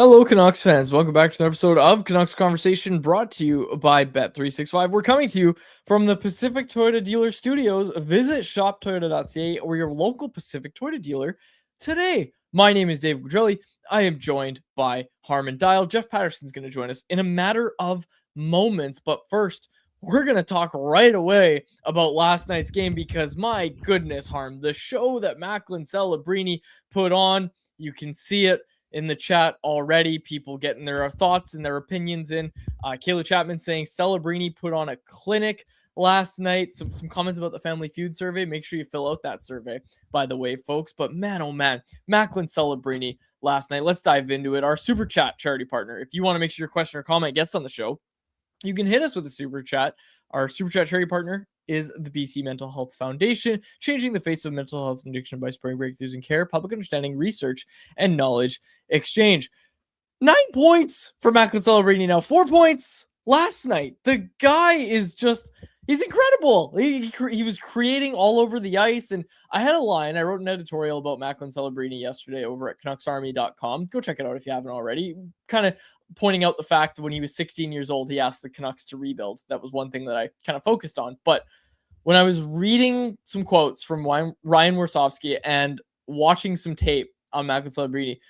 Hello, Canucks fans. Welcome back to an episode of Canucks Conversation brought to you by Bet365. We're coming to you from the Pacific Toyota Dealer Studios. Visit shoptoyota.ca or your local Pacific Toyota dealer today. My name is Dave Guidrelli. I am joined by Harman Dial. Jeff Patterson's going to join us in a matter of moments. But first, we're going to talk right away about last night's game because, my goodness, Harm, the show that Macklin Celebrini put on, you can see it in the chat already, people getting their thoughts and their opinions in. Kayla Chapman saying Celebrini put on a clinic last night. Some comments about the Family Feud survey. Make sure you fill out that survey, by the way, folks. But man, oh man, Macklin Celebrini last night. Let's dive into it. Our super chat charity partner. If you want to make sure your question or comment gets on the show, you can hit us with a super chat. Our super chat charity partner is the BC Mental Health Foundation, changing the face of mental health and addiction by spreading breakthroughs in care, public understanding, research, and knowledge exchange. 9 points for Macklin Celebrini now. 4 points last night. The guy is just, he's incredible. He was creating all over the ice. And I had a line. I wrote an editorial about Macklin Celebrini yesterday over at CanucksArmy.com. Go check it out if you haven't already. Kind of pointing out the fact that when he was 16 years old, he asked the Canucks to rebuild. That was one thing that I kind of focused on. But when I was reading some quotes from Ryan Warsofsky and watching some tape on Macklin Celebrini,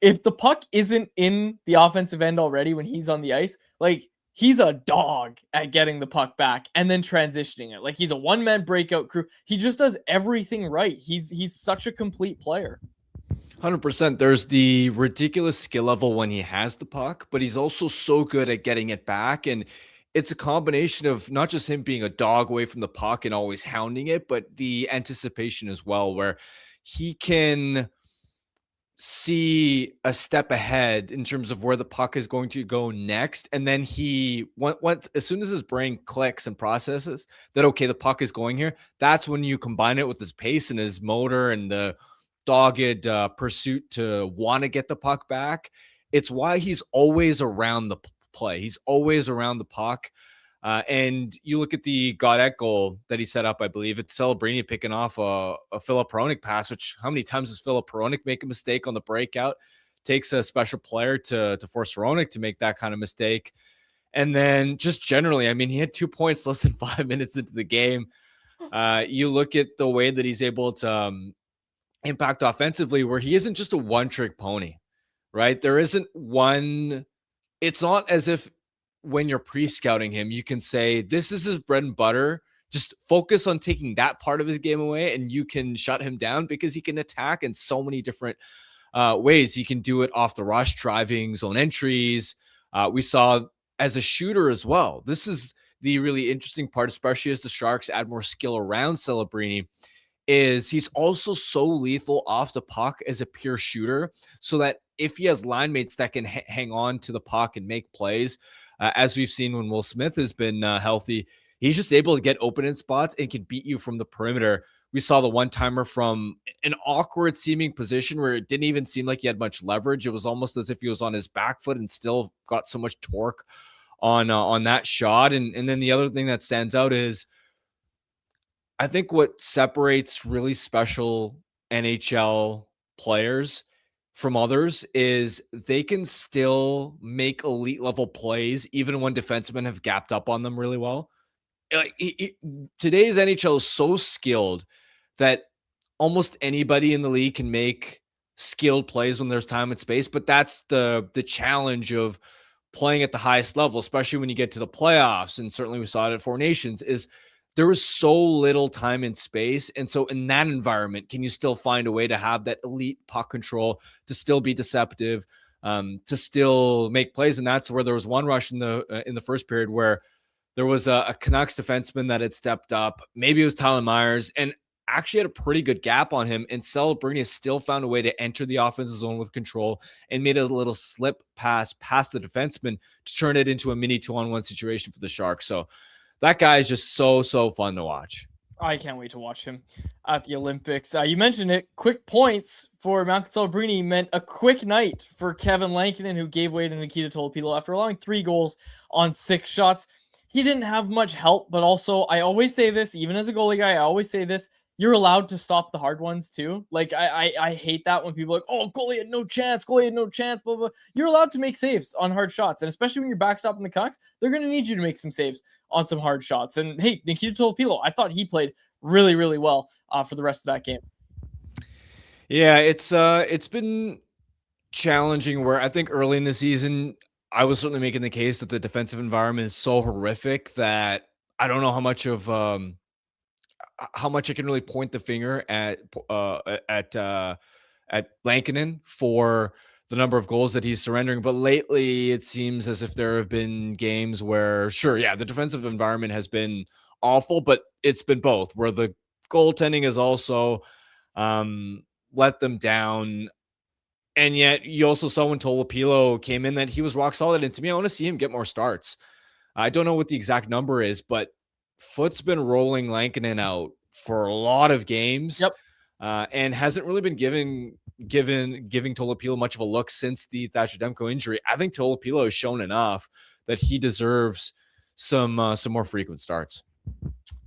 if the puck isn't in the offensive end already when he's on the ice, like, he's a dog at getting the puck back and then transitioning it. Like, he's a one-man breakout crew. He just does everything right. He's such a complete player. 100%. There's the ridiculous skill level when he has the puck, but he's also so good at getting it back. And it's a combination of not just him being a dog away from the puck and always hounding it, but the anticipation as well, where he can see a step ahead in terms of where the puck is going to go next. And then once as soon as his brain clicks and processes that, okay, the puck is going here, that's when you combine it with his pace and his motor and the dogged pursuit to want to get the puck back. It's why he's always around the play. He's always around the puck. And you look at the Godet goal that he set up, I believe it's Celebrini picking off a Filip Hronek pass, which how many times does Filip Hronek make a mistake on the breakout? Takes a special player to force Hronek to make that kind of mistake. And then just generally, I mean, he had 2 points less than 5 minutes into the game. You look at the way that he's able to impact offensively, where he isn't just a one-trick pony, right? There isn't one. It's not as if when you're pre-scouting him, you can say, this is his bread and butter. Just focus on taking that part of his game away and you can shut him down, because he can attack in so many different ways. He can do it off the rush, driving, zone entries. We saw as a shooter as well. This is the really interesting part, especially as the Sharks add more skill around Celebrini, is he's also so lethal off the puck as a pure shooter, so that if he has line mates that can hang on to the puck and make plays, as we've seen when Will Smith has been healthy, he's just able to get open in spots and can beat you from the perimeter. We saw the one-timer from an awkward seeming position where it didn't even seem like he had much leverage. It was almost as if he was on his back foot and still got so much torque on that shot. And then the other thing that stands out is, I think what separates really special NHL players from others is they can still make elite level plays even when defensemen have gapped up on them really well. Like today's NHL is so skilled that almost anybody in the league can make skilled plays when there's time and space, but that's the challenge of playing at the highest level, especially when you get to the playoffs. And certainly we saw it at Four Nations, is there was so little time and space. And so in that environment, can you still find a way to have that elite puck control, to still be deceptive, to still make plays? And that's where there was one rush in the first period where there was a Canucks defenseman that had stepped up. Maybe it was Tyler Myers, and actually had a pretty good gap on him. And Celebrini has still found a way to enter the offensive zone with control and made a little slip pass past the defenseman to turn it into a mini 2-on-1 situation for the Sharks. So that guy is just so fun to watch. I can't wait to watch him at the Olympics. You mentioned it. Quick points for Macklin Celebrini meant a quick night for Kevin Lankinen, who gave way to Nikita Tolopilo after allowing 3 goals on 6 shots. He didn't have much help, but also, I always say this, even as a goalie guy, I always say this, you're allowed to stop the hard ones too. Like I hate that when people are like, oh, goalie had no chance, blah blah. You're allowed to make saves on hard shots, and especially when you're backstopping the Canucks, they're gonna need you to make some saves on some hard shots. And hey, Nikita Tolopilo, I thought he played really really well for the rest of that game. Yeah, it's been challenging where I think early in the season, I was certainly making the case that the defensive environment is so horrific that I don't know how much I can really point the finger at Lankinen for the number of goals that he's surrendering. But lately, it seems as if there have been games where, sure, yeah, the defensive environment has been awful, but it's been both, where the goaltending has also let them down. And yet, you also saw when Tolopilo came in that he was rock solid. And to me, I want to see him get more starts. I don't know what the exact number is, but Foot's been rolling Lankinen out for a lot of games, Yep. and hasn't really been giving Tolopilo much of a look since the Thatcher Demko injury. I think Tolopilo has shown enough that he deserves some more frequent starts.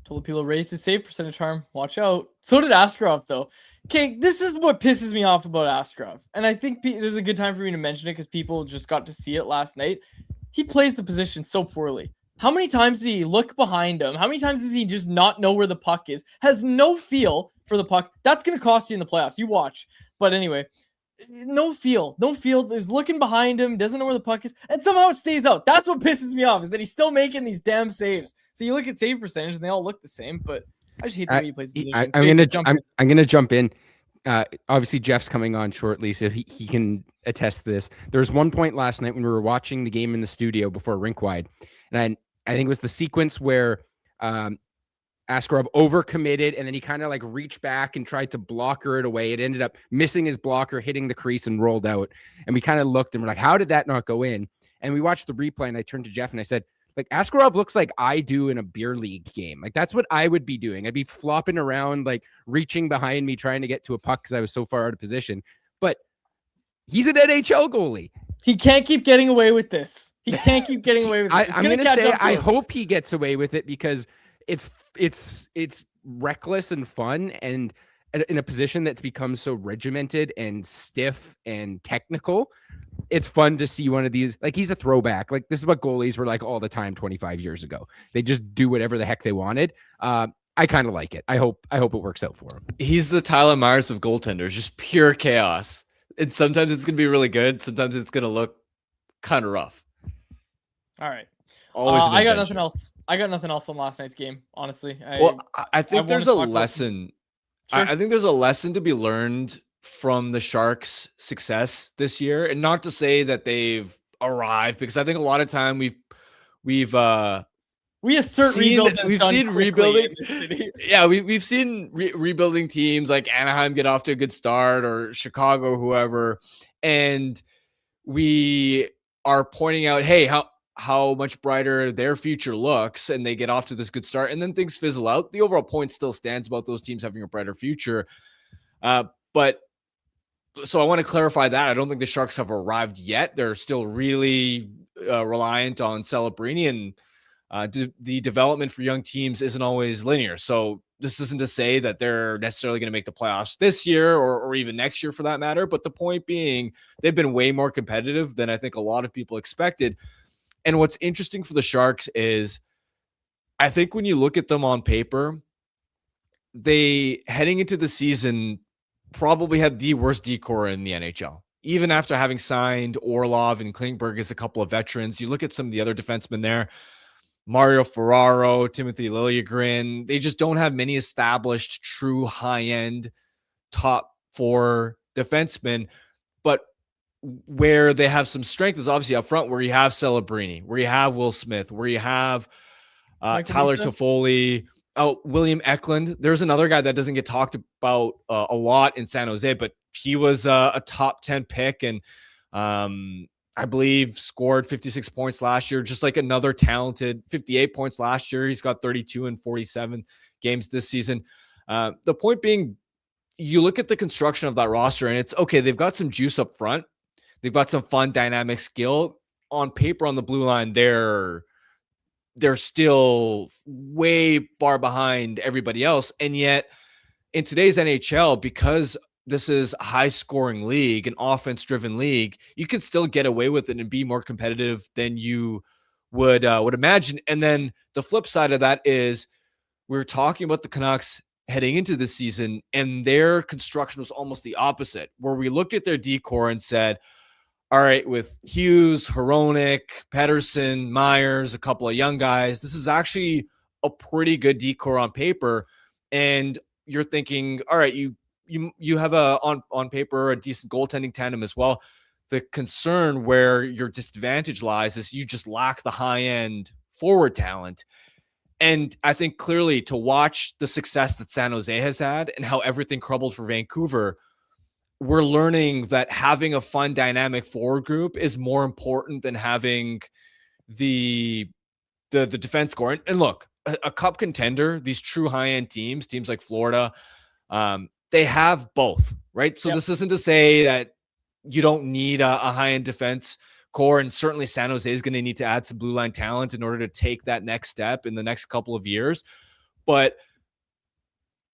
Tolopilo raised his save percentage harm. Watch out. So did Askarov, though. Okay, this is what pisses me off about Askarov. And I think this is a good time for me to mention it because people just got to see it last night. He plays the position so poorly. How many times did he look behind him? How many times does he just not know where the puck is? Has no feel for the puck. That's going to cost you in the playoffs. You watch. But anyway, no feel. There's looking behind him, doesn't know where the puck is, and somehow it stays out. That's what pisses me off, is that he's still making these damn saves. So you look at save percentage and they all look the same, but I just hate the way he plays the position. I'm gonna jump in. Obviously Jeff's coming on shortly, so he can attest to this. There was one point last night when we were watching the game in the studio before rink wide, and I think it was the sequence where Askarov overcommitted, and then he kind of like reached back and tried to blocker it away. It ended up missing his blocker, hitting the crease, and rolled out. And we kind of looked and we're like, how did that not go in? And we watched the replay, and I turned to Jeff and I said, like, Askarov looks like I do in a beer league game. Like, that's what I would be doing. I'd be flopping around, like reaching behind me, trying to get to a puck because I was so far out of position. But he's an NHL goalie. He can't keep getting away with this. He can't keep getting away with it. I'm going to say I hope he gets away with it because it's reckless and fun, and in a position that's become so regimented and stiff and technical, it's fun to see one of these. Like, he's a throwback. Like, this is what goalies were like all the time 25 years ago. They just do whatever the heck they wanted. I kind of like it. I hope it works out for him. He's the Tyler Myers of goaltenders, just pure chaos. And sometimes it's going to be really good. Sometimes it's going to look kind of rough. All right. Always. I got nothing else. I got nothing else on last night's game, honestly. I think there's a lesson. Sure. I think there's a lesson to be learned from the Sharks' success this year, and not to say that they've arrived, because I think a lot of time we've assert we've seen rebuilding. Yeah, we've seen rebuilding teams like Anaheim get off to a good start, or Chicago, whoever, and we are pointing out, hey, how much brighter their future looks, and they get off to this good start, and then things fizzle out. The overall point still stands about those teams having a brighter future. But so I want to clarify that. I don't think the Sharks have arrived yet. They're still really reliant on Celebrini, and the development for young teams isn't always linear. So this isn't to say that they're necessarily going to make the playoffs this year or even next year for that matter. But the point being, they've been way more competitive than I think a lot of people expected. And what's interesting for the Sharks is, I think when you look at them on paper, they, heading into the season, probably had the worst decor in the NHL. Even after having signed Orlov and Klingberg as a couple of veterans, you look at some of the other defensemen there, Mario Ferraro, Timothy Liljegren, they just don't have many established true high-end top four defensemen. But where they have some strength is obviously up front, where you have Celebrini, where you have Will Smith, where you have Tyler Toffoli, William Eklund. There's another guy that doesn't get talked about a lot in San Jose, but he was a top 10 pick, and I believe scored 56 points last year, just like another talented 58 points last year. He's got 32 in 47 games this season. The point being, you look at the construction of that roster, and it's okay. They've got some juice up front. They've got some fun, dynamic skill. On paper, on the blue line, they're still way far behind everybody else. And yet in today's NHL, because this is a high scoring league, an offense driven league, you can still get away with it and be more competitive than you would imagine. And then the flip side of that is we were talking about the Canucks heading into this season, and their construction was almost the opposite, where we looked at their decor and said, all right, with Hughes, Hronek, Paterson, Myers, a couple of young guys, this is actually a pretty good decor on paper. And you're thinking, all right, you have on paper a decent goaltending tandem as well. The concern where your disadvantage lies is you just lack the high end forward talent. And I think clearly, to watch the success that San Jose has had and how everything crumbled for Vancouver, we're learning that having a fun, dynamic forward group is more important than having the defense score. And look, a cup contender, these true high-end teams like Florida, they have both, right? So This isn't to say that you don't need a high-end defense core, and certainly San Jose is going to need to add some blue line talent in order to take that next step in the next couple of years. But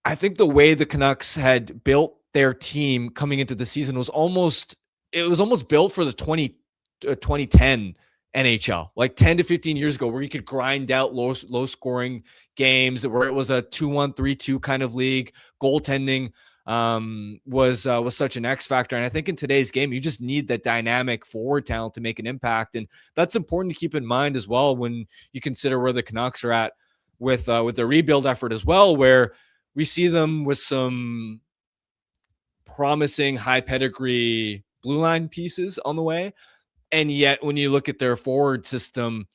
I think the way the Canucks had built their team coming into the season was almost built for the 2010 NHL, like 10 to 15 years ago, where you could grind out low scoring games, where it was a 2-1, 3-2 kind of league. Goaltending was such an X factor. And I think in today's game, you just need that dynamic forward talent to make an impact. And that's important to keep in mind as well when you consider where the Canucks are at with the rebuild effort as well, where we see them with some promising high pedigree blue line pieces on the way. And yet when you look at their forward system,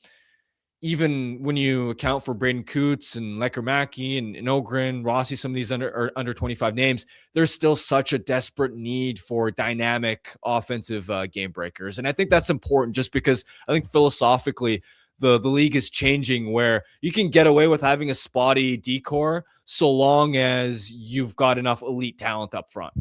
even when you account for Braden Coots and Lecker-Mackey and Ogren, Rossi, some of these under 25 names, there's still such a desperate need for dynamic offensive game breakers. And I think that's important, just because I think philosophically the league is changing, where you can get away with having a spotty decor so long as you've got enough elite talent up front.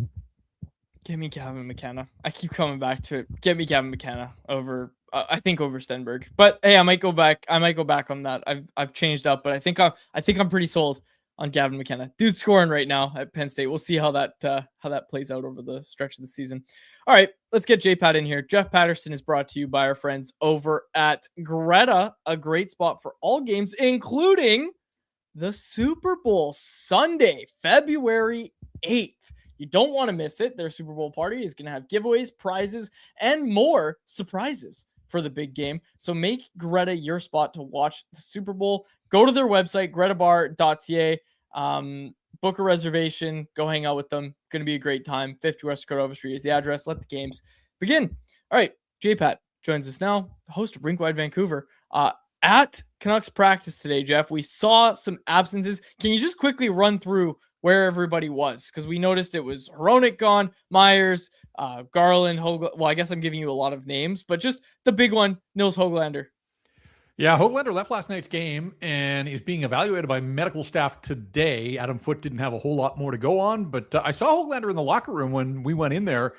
Give me Gavin McKenna. I keep coming back to it. Get me Gavin McKenna over, I think, over Stenberg. But hey, I might go back on that. I've changed up, but I think I'm pretty sold on Gavin McKenna. Dude's scoring right now at Penn State. We'll see how that plays out over the stretch of the season. All right, let's get J-Pat in here. Jeff Patterson is brought to you by our friends over at Greta, a great spot for all games, including the Super Bowl Sunday, February 8th. You don't want to miss it. Their Super Bowl party is going to have giveaways, prizes, and more surprises for the big game. So make Greta your spot to watch the Super Bowl. Go to their website, gretabar.ca. Book a reservation. Go hang out with them. Going to be a great time. 50 West Cordova Street is the address. Let the games begin. All right, J-Pat joins us now, the host of Rink Wide Vancouver. At Canucks practice today, Jeff, we saw some absences. Can you just quickly run through where everybody was? Because we noticed it was Hronek gone, Myers, Garland, Hoglander. Well, I guess I'm giving you a lot of names, but just the big one, Nils Hoglander. Yeah, Hoglander left last night's game and is being evaluated by medical staff today. Adam Foote didn't have a whole lot more to go on, but I saw Hoglander in the locker room when we went in there.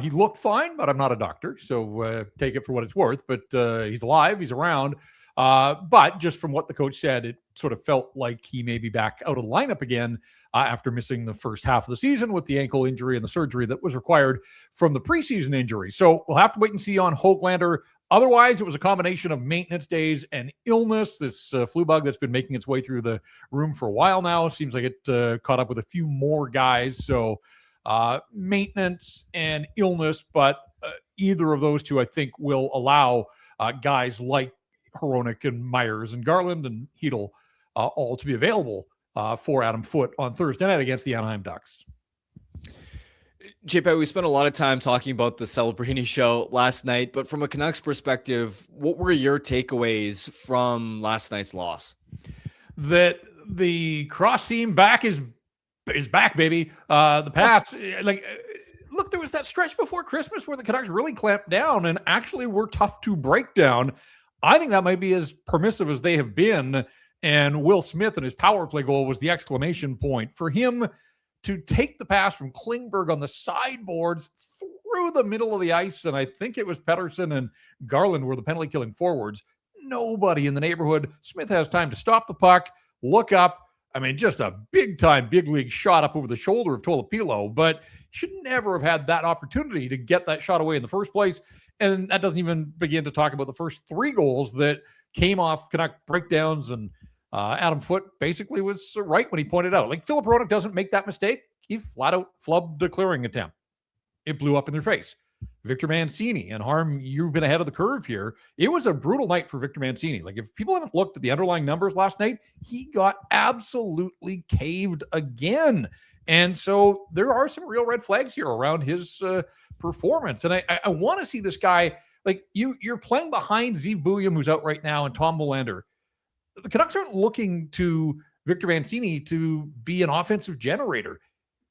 He looked fine, but I'm not a doctor, so take it for what it's worth. But he's alive, he's around. But just from what the coach said, it sort of felt like he may be back out of the lineup again after missing the first half of the season with the ankle injury and the surgery that was required from the preseason injury. So we'll have to wait and see on Hoglander. Otherwise, it was a combination of maintenance days and illness. This flu bug that's been making its way through the room for a while now. Seems like it caught up with a few more guys. So maintenance and illness, but either of those two, I think, will allow guys like Hronek and Myers and Garland and Hedl all to be available for Adam Foote on Thursday night against the Anaheim Ducks. JP, we spent a lot of time talking about the Celebrini show last night, but from a Canucks perspective, what were your takeaways from last night's loss? That the cross seam back is back, baby. The pass, look, there was that stretch before Christmas where the Canucks really clamped down and actually were tough to break down. I think that might be as permissive as they have been. And Will Smith and his power play goal was the exclamation point. For him to take the pass from Klingberg on the sideboards through the middle of the ice, and I think it was Patterson and Garland were the penalty killing forwards. Nobody in the neighborhood. Smith has time to stop the puck, look up, I mean, just a big-time, big league shot up over the shoulder of Tolopilo, but should never have had that opportunity to get that shot away in the first place. And that doesn't even begin to talk about the first 3 goals that came off Canuck breakdowns. And Adam Foote basically was right when he pointed out, like, Filip Hronek doesn't make that mistake. He flat out flubbed the clearing attempt. It blew up in their face. Victor Mancini, and Harm, you've been ahead of the curve here. It was a brutal night for Victor Mancini. Like, if people haven't looked at the underlying numbers last night, he got absolutely caved again. And so there are some real red flags here around his performance. And I want to see this guy, like, you're playing behind Zeev Buium, who's out right now, and Tom Willander. The Canucks aren't looking to Victor Mancini to be an offensive generator.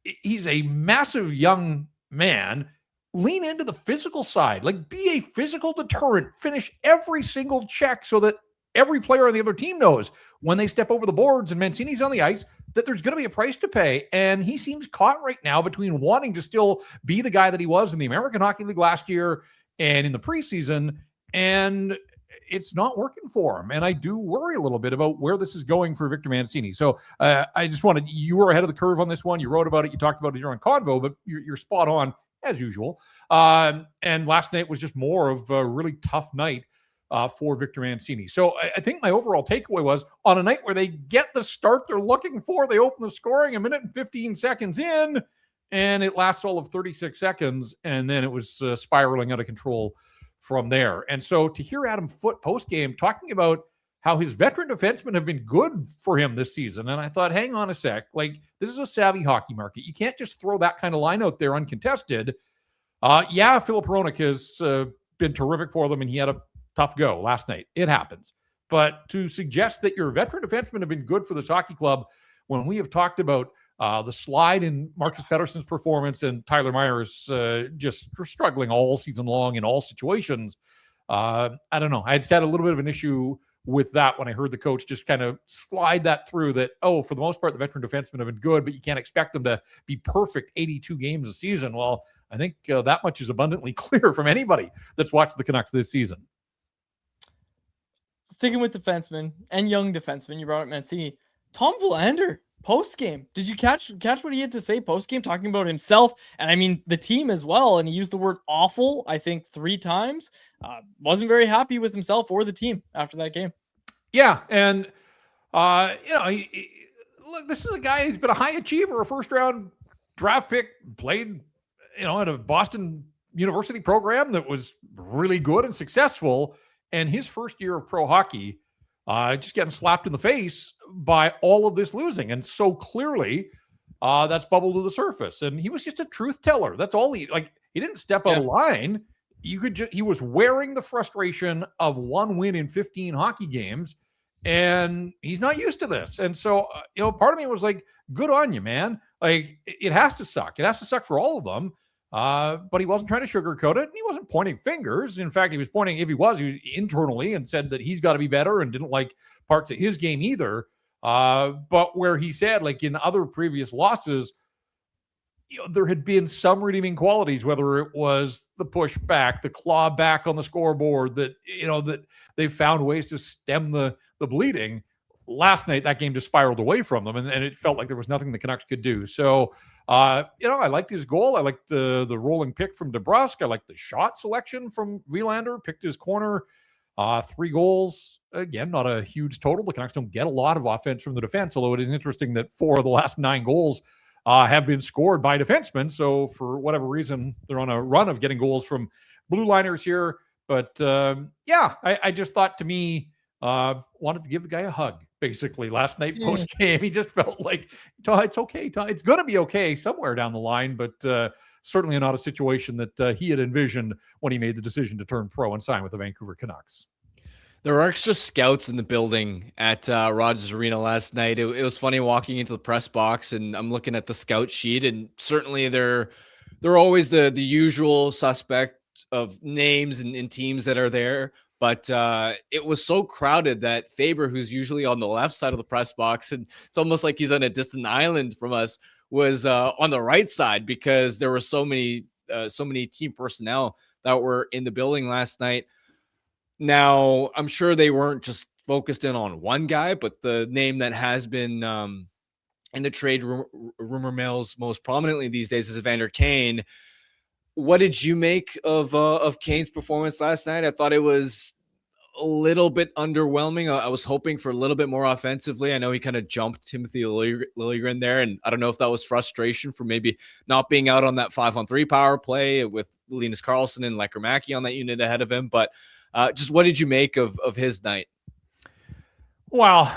He's a massive young man. Lean into the physical side, like, be a physical deterrent, finish every single check so that every player on the other team knows when they step over the boards and Mancini's on the ice that there's going to be a price to pay. And he seems caught right now between wanting to still be the guy that he was in the American Hockey League last year and in the preseason, and it's not working for him. And I do worry a little bit about where this is going for Victor Mancini. So I just wanted, you were ahead of the curve on this one. You wrote about it. You talked about it here on Convo, but you're spot on as usual. And last night was just more of a really tough night for Victor Mancini. So I think my overall takeaway was, on a night where they get the start they're looking for, they open the scoring 1 minute and 15 seconds in, and it lasts all of 36 seconds, and then it was spiraling out of control from there. And so to hear Adam Foote post-game talking about how his veteran defensemen have been good for him this season, and I thought, hang on a sec, like, this is a savvy hockey market. You can't just throw that kind of line out there uncontested. Yeah, Filip Hronek has been terrific for them, and he had a tough go last night. It happens. But to suggest that your veteran defensemen have been good for this hockey club, when we have talked about the slide in Marcus Paterson's performance and Tyler Myers just struggling all season long in all situations, I don't know. I just had a little bit of an issue with that when I heard the coach just kind of slide that through, that, oh, for the most part, the veteran defensemen have been good, but you can't expect them to be perfect 82 games a season. Well, I think that much is abundantly clear from anybody that's watched the Canucks this season. Sticking with defensemen and young defensemen, you brought up Mancini. Tom Willander, post-game. Did you catch what he had to say post-game, talking about himself and, I mean, the team as well? And he used the word awful, I think, 3 times. Wasn't very happy with himself or the team after that game. Yeah, and, look, this is a guy who's been a high achiever, a first-round draft pick, played, at a Boston University program that was really good and successful. And his first year of pro hockey, just getting slapped in the face by all of this losing. And so clearly that's bubbled to the surface. And he was just a truth teller. That's all he didn't step out of line. He was wearing the frustration of 1 win in 15 hockey games, and he's not used to this. And so, part of me was like, good on you, man. Like, it has to suck. It has to suck for all of them. But he wasn't trying to sugarcoat it, and he wasn't pointing fingers. In fact, he was pointing, if he was internally, and said that he's got to be better and didn't like parts of his game either. But where he said, like in other previous losses, there had been some redeeming qualities, whether it was the push back, the claw back on the scoreboard, that they found ways to stem the bleeding. Last night, that game just spiraled away from them, and it felt like there was nothing the Canucks could do. So, I liked his goal. I liked the rolling pick from DeBrusk. I liked the shot selection from Willander. Picked his corner. 3 goals. Again, not a huge total. The Canucks don't get a lot of offense from the defense, although it is interesting that 4 of the last 9 goals have been scored by defensemen. So for whatever reason, they're on a run of getting goals from blue liners here. But I just thought, to me, wanted to give the guy a hug, basically, last night post-game. He just felt like, it's okay. It's going to be okay somewhere down the line, but certainly not a situation that he had envisioned when he made the decision to turn pro and sign with the Vancouver Canucks. There were extra scouts in the building at Rogers Arena last night. It was funny walking into the press box, and I'm looking at the scout sheet, and certainly they're always the usual suspect of names and teams that are there. But it was so crowded that Faber, who's usually on the left side of the press box, and it's almost like he's on a distant island from us, was on the right side, because there were so many team personnel that were in the building last night. Now, I'm sure they weren't just focused in on one guy, but the name that has been in the trade rumor mills most prominently these days is Evander Kane. What did you make of Kane's performance last night? I thought it was a little bit underwhelming. I was hoping for a little bit more offensively. I know he kind of jumped Timothy Liljegren there, and I don't know if that was frustration for maybe not being out on that 5-on-3 power play with Linus Karlsson and Lekkerimäki on that unit ahead of him. But just what did you make of his night? Well,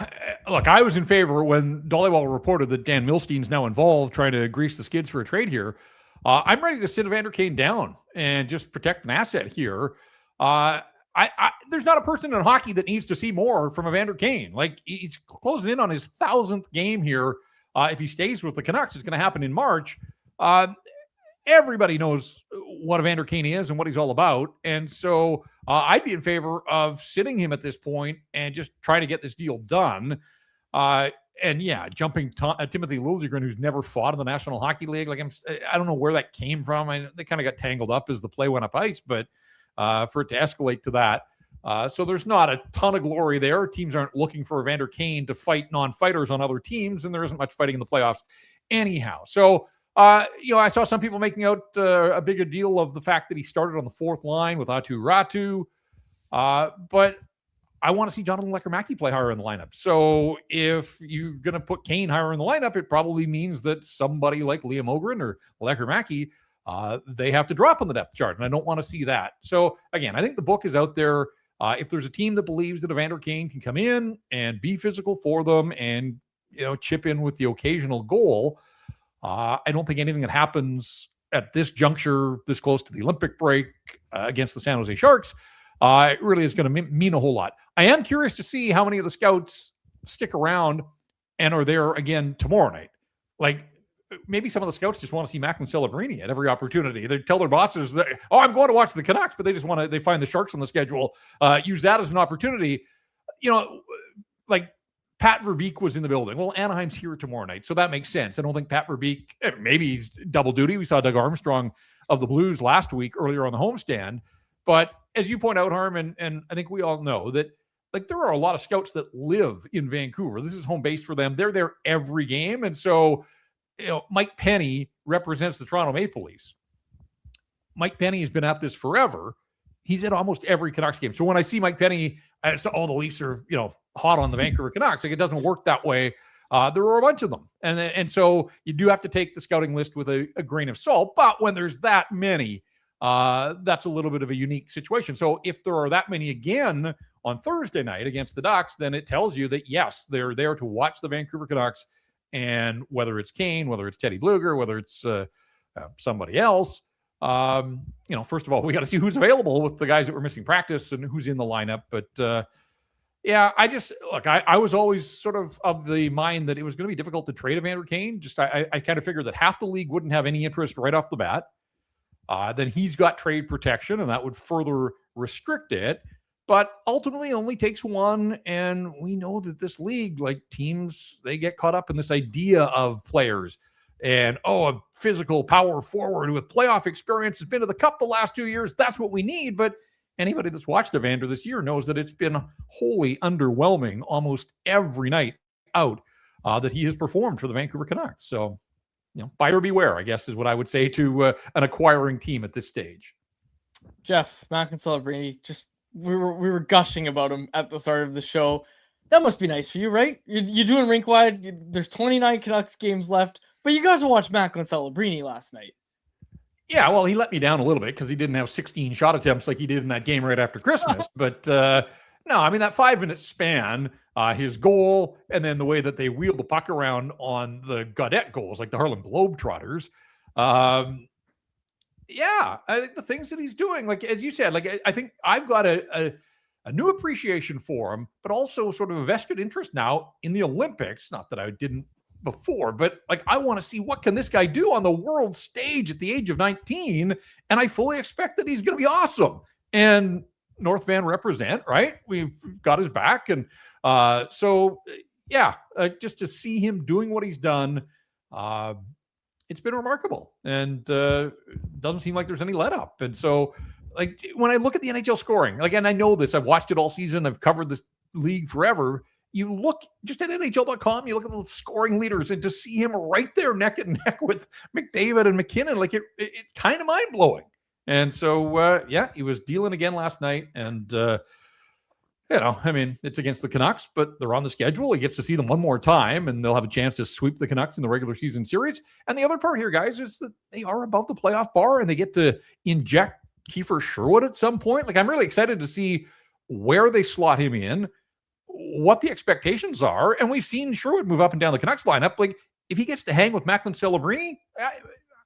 look, I was in favor when Dollywall reported that Dan Milstein's now involved trying to grease the skids for a trade here. I'm ready to sit Evander Kane down and just protect an asset here. There's not a person in hockey that needs to see more from Evander Kane. Like, he's closing in on his 1,000th game here. If he stays with the Canucks, it's going to happen in March. Everybody knows what Evander Kane is and what he's all about. And so I'd be in favor of sitting him at this point and just trying to get this deal done. And yeah, jumping Timothy Liljegren, who's never fought in the National Hockey League. Like, I don't know where that came from. They kind of got tangled up as the play went up ice, but for it to escalate to that. So there's not a ton of glory there. Teams aren't looking for Evander Kane to fight non-fighters on other teams, and there isn't much fighting in the playoffs anyhow. So, I saw some people making out a bigger deal of the fact that he started on the fourth line with Atu Ratu. But I want to see Jonathan Lekkerimäki play higher in the lineup. So if you're going to put Kane higher in the lineup, it probably means that somebody like Liam Ogren or Lekkerimäki, they have to drop on the depth chart. And I don't want to see that. So again, I think the book is out there. If there's a team that believes that Evander Kane can come in and be physical for them and, chip in with the occasional goal, I don't think anything that happens at this juncture, this close to the Olympic break against the San Jose Sharks, it really is going to mean a whole lot. I am curious to see how many of the scouts stick around and are there again tomorrow night. Like, maybe some of the scouts just want to see Macklin Celebrini at every opportunity. They tell their bosses that, I'm going to watch the Canucks, but they just want to, they find the Sharks on the schedule, use that as an opportunity. Like Pat Verbeek was in the building. Well, Anaheim's here tomorrow night, so that makes sense. I don't think Pat Verbeek, maybe he's double duty. We saw Doug Armstrong of the Blues last week earlier on the homestand. But as you point out, Harm, and I think we all know that, like, there are a lot of scouts that live in Vancouver. This is home base for them. They're there every game. And so, Mike Penny represents the Toronto Maple Leafs. Mike Penny has been at this forever. He's at almost every Canucks game. So when I see Mike Penny, the Leafs are, hot on the Vancouver Canucks, like, it doesn't work that way. There are a bunch of them. And so you do have to take the scouting list with a grain of salt. But when there's that many, that's a little bit of a unique situation. So if there are that many again on Thursday night against the Ducks, then it tells you that, yes, they're there to watch the Vancouver Canucks. And whether it's Kane, whether it's Teddy Bluger, whether it's somebody else, first of all, we got to see who's available with the guys that were missing practice and who's in the lineup. But I was always sort of the mind that it was going to be difficult to trade Evander Kane. Just I kind of figured that half the league wouldn't have any interest right off the bat. Then he's got trade protection, and that would further restrict it. But ultimately, it only takes one, and we know that this league, like, teams, they get caught up in this idea of players. And, a physical power forward with playoff experience has been to the Cup the last 2 years. That's what we need. But anybody that's watched Evander this year knows that it's been wholly underwhelming almost every night out that he has performed for the Vancouver Canucks. So, buyer beware, I guess, is what I would say to an acquiring team at this stage. Jeff, Macklin Celebrini, we were gushing about him at the start of the show. That must be nice for you, right? You're doing rink wide. There's 29 Canucks games left, but you got to watch Macklin Celebrini last night. Yeah, well, he let me down a little bit because he didn't have 16 shot attempts like he did in that game right after Christmas. But no, I mean, that 5-minute span, his goal, and then the way that they wheeled the puck around on the Gaudette goals, like the Harlem Globetrotters. Yeah, I think the things that he's doing, like, as you said, like, I think I've got a new appreciation for him, but also sort of a vested interest now in the Olympics. Not that I didn't before, but, like, I want to see what can this guy do on the world stage at the age of 19, and I fully expect that he's going to be awesome. And North Van represent, right? We've got his back, and just to see him doing what he's done, it's been remarkable, and doesn't seem like there's any let up. And so, like, when I look at the NHL scoring, like, and I know this, I've watched it all season, I've covered this league forever. you look just at NHL.com, you look at the scoring leaders, and to see him right there neck and neck with McDavid and McKinnon, like it's kind of mind blowing. And so, he was dealing again last night. And, it's against the Canucks, but they're on the schedule. He gets to see them one more time, and they'll have a chance to sweep the Canucks in the regular season series. And the other part here, guys, is that they are above the playoff bar, and they get to inject Kiefer Sherwood at some point. Like, I'm really excited to see where they slot him in, what the expectations are. And we've seen Sherwood move up and down the Canucks lineup. Like, if he gets to hang with Macklin Celebrini,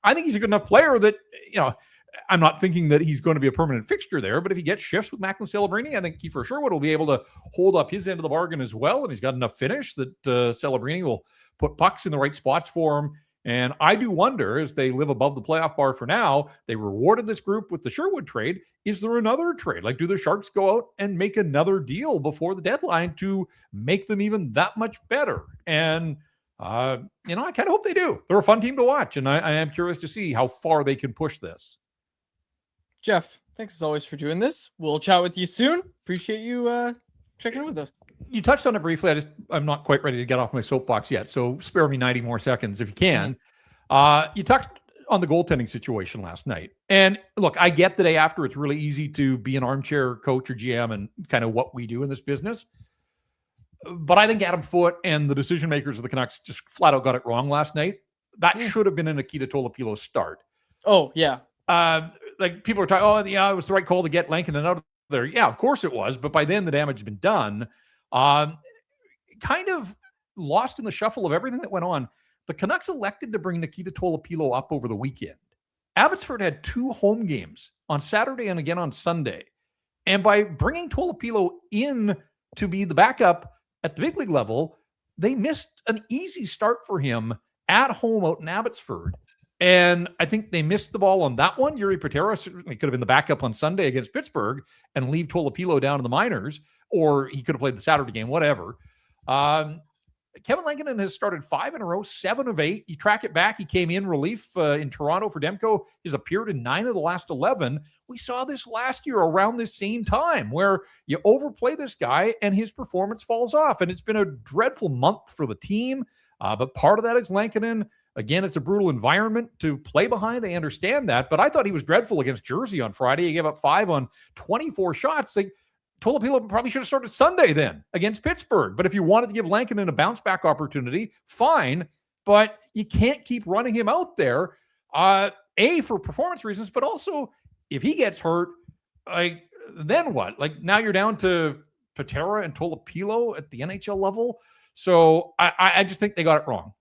I think he's a good enough player that, I'm not thinking that he's going to be a permanent fixture there, but if he gets shifts with Macklin Celebrini, I think Kiefer Sherwood will be able to hold up his end of the bargain as well. And he's got enough finish that Celebrini will put pucks in the right spots for him. And I do wonder, as they live above the playoff bar for now, they rewarded this group with the Sherwood trade. Is there another trade? Like, do the Sharks go out and make another deal before the deadline to make them even that much better? And, I kind of hope they do. They're a fun team to watch. And I am curious to see how far they can push this. Jeff, thanks as always for doing this. We'll chat with you soon. Appreciate you checking in with us. You touched on it briefly. I'm not quite ready to get off my soapbox yet, so spare me 90 more seconds if you can. You talked on the goaltending situation last night. And look, I get the day after it's really easy to be an armchair coach or GM and kind of what we do in this business. But I think Adam Foote and the decision makers of the Canucks just flat out got it wrong last night. That should have been a Nikita Tolopilo start. Oh, yeah. Like, people are talking, it was the right call to get Lankinen out of there. Yeah, of course it was. But by then the damage had been done. Kind of lost in the shuffle of everything that went on. The Canucks elected to bring Nikita Tolopilo up over the weekend. Abbotsford had 2 home games on Saturday and again on Sunday. And by bringing Tolopilo in to be the backup at the big league level, they missed an easy start for him at home out in Abbotsford. And I think they missed the ball on that one. Yuri Patera certainly could have been the backup on Sunday against Pittsburgh and leave Tolopilo down in the minors, or he could have played the Saturday game, whatever. Kevin Lankinen has started 5 in a row, 7 of 8. You track it back. He came in relief in Toronto for Demko. He's appeared in 9 of the last 11. We saw this last year around this same time where you overplay this guy and his performance falls off. And it's been a dreadful month for the team. But part of that is Lankinen. Again, it's a brutal environment to play behind. I understand that. But I thought he was dreadful against Jersey on Friday. He gave up 5 on 24 shots. Like, Tolopilo probably should have started Sunday then against Pittsburgh. But if you wanted to give Lankinen a bounce back opportunity, fine. But you can't keep running him out there, for performance reasons, but also if he gets hurt, like, then what? Like, now you're down to Patera and Tolopilo at the NHL level. So I just think they got it wrong.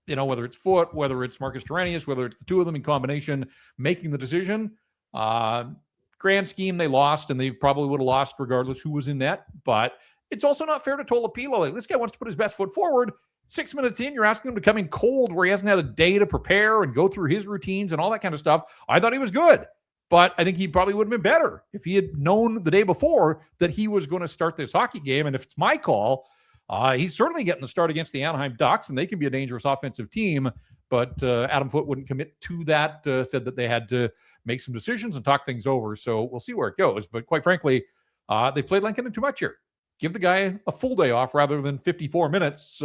Whether it's Foote, whether it's Marcus Terenius, whether it's the two of them in combination making the decision. Grand scheme, they lost, and they probably would have lost regardless who was in net. But it's also not fair to Tolopilo. Like, this guy wants to put his best foot forward. 6 minutes in, you're asking him to come in cold where he hasn't had a day to prepare and go through his routines and all that kind of stuff. I thought he was good, but I think he probably would have been better if he had known the day before that he was going to start this hockey game. And if it's my call, he's certainly getting the start against the Anaheim Ducks, and they can be a dangerous offensive team. But Adam Foote wouldn't commit to that, said that they had to make some decisions and talk things over. So we'll see where it goes. But quite frankly, they played Lankinen too much here. Give the guy a full day off rather than 54 minutes